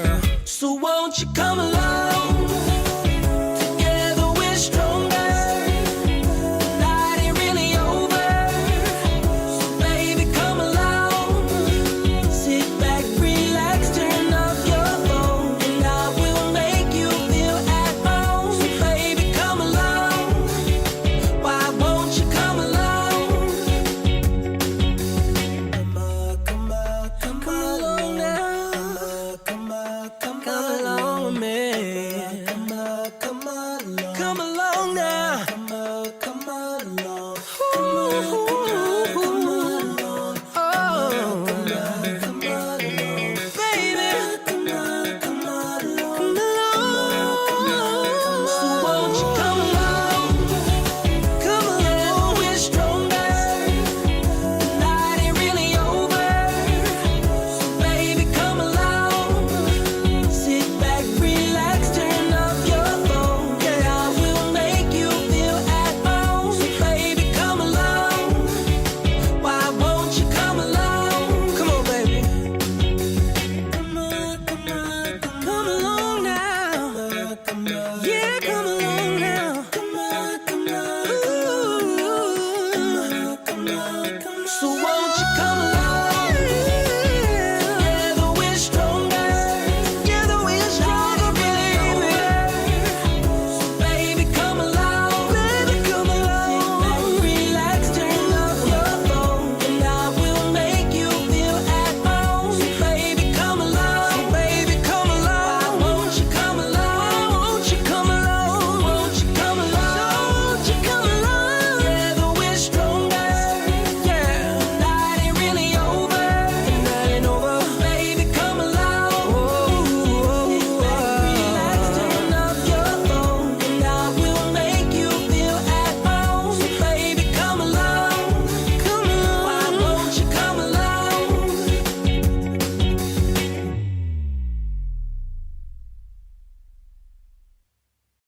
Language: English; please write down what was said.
girl. So won't you come along? Together we're stronger. The night ain't really over. So baby, come along. Sit back, relax, turn off your phone, and I will make you feel at home. So baby, come along. Why won't you come along? Come along now. Come along with me.